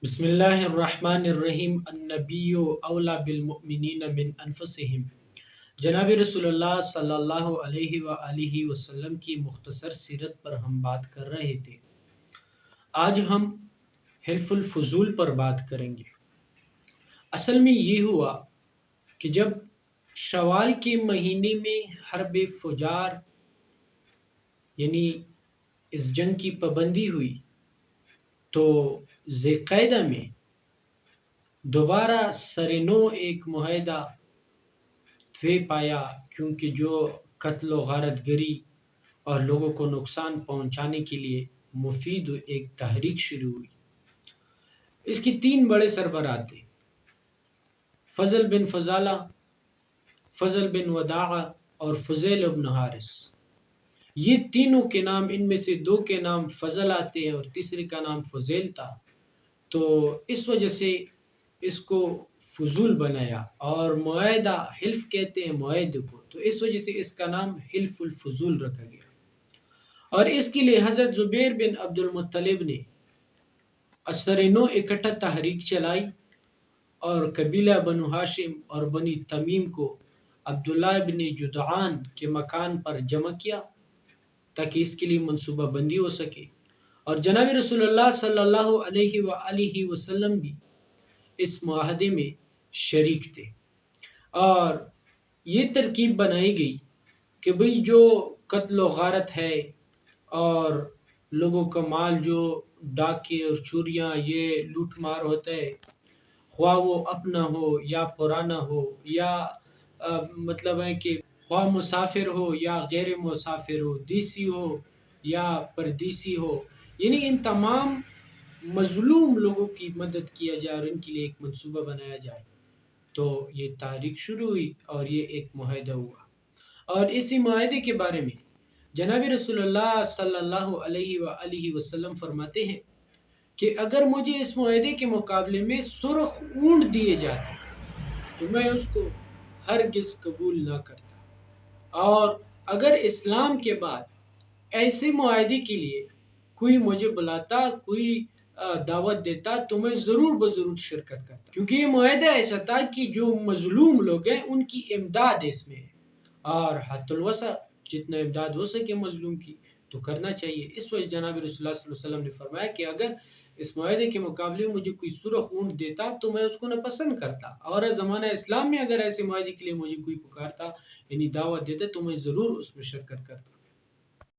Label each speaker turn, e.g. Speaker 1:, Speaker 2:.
Speaker 1: بسم اللہ الرحمن الرحیم النبی اولا بالمؤمنین من انفسہم۔ جناب رسول اللہ صلی اللہ علیہ وآلہ وسلم کی مختصر سیرت پر ہم بات کر رہے تھے۔ آج ہم حلف الفضول پر بات کریں گے۔ اصل میں یہ ہوا کہ جب شوال کے مہینے میں حرب فجار یعنی اس جنگ کی پابندی ہوئی تو ذی القعدہ میں دوبارہ سرنو ایک معاہدہ طے پایا، کیونکہ جو قتل و غارت گری اور لوگوں کو نقصان پہنچانے کے لیے مفید ایک تحریک شروع ہوئی۔ اس کی تین بڑے سربراہ تھے، فضل بن فضالہ، فضل بن وداعہ اور فضیل بن حارث۔ یہ تینوں کے نام، ان میں سے دو کے نام فضل آتے ہیں اور تیسرے کا نام فضیل تھا، تو اس وجہ سے اس کو فضول بنایا، اور معاہدہ حلف کہتے ہیں معاہدے کو، تو اس وجہ سے اس کا نام حلف الفضول رکھا گیا۔ اور اس کے لیے حضرت زبیر بن عبد المطلب نے سرنو اکٹھا تحریک چلائی اور قبیلہ بنو ہاشم اور بنی تمیم کو عبداللہ بن جدعان کے مکان پر جمع کیا تاکہ اس کے لیے منصوبہ بندی ہو سکے، اور جناب رسول اللہ صلی اللہ علیہ وآلہ وسلم بھی اس معاہدے میں شریک تھے، اور یہ ترکیب بنائی گئی کہ بھئی جو قتل و غارت ہے اور لوگوں کا مال جو ڈاکے اور چوریاں یہ لوٹ مار ہوتا ہے، خواہ وہ اپنا ہو یا پرانا ہو یا مطلب ہے کہ خواہ مسافر ہو یا غیر مسافر ہو، دیسی ہو یا پردیسی ہو، یعنی ان تمام مظلوم لوگوں کی مدد کیا جائے اور ان کے لیے ایک منصوبہ بنایا جائے۔ تو یہ تاریخ شروع ہوئی اور یہ ایک معاہدہ ہوا، اور اسی معاہدے کے بارے میں جناب رسول اللہ صلی اللہ علیہ وآلہ وسلم فرماتے ہیں کہ اگر مجھے اس معاہدے کے مقابلے میں سرخ اونٹ دیے جاتے تو میں اس کو ہرگز قبول نہ کرتا، اور اگر اسلام کے بعد ایسے معاہدے کے لیے کوئی مجھے بلاتا، کوئی دعوت دیتا تو میں ضرور بضرور شرکت کرتا، کیونکہ یہ معاہدہ ایسا تھا کہ جو مظلوم لوگ ہیں ان کی امداد اس میں ہے، اور حت الوسع جتنا امداد ہو سکے مظلوم کی تو کرنا چاہیے۔ اس وجہ جناب رسول اللہ صلی اللہ علیہ وسلم نے فرمایا کہ اگر اس معاہدے کے مقابلے میں مجھے کوئی سرخ اونٹ دیتا تو میں اس کو نہ پسند کرتا، اور زمانہ اسلام میں اگر ایسے معاہدے کے لیے مجھے کوئی پکارتا یعنی دعوت دیتا تو میں ضرور اس میں شرکت کرتا۔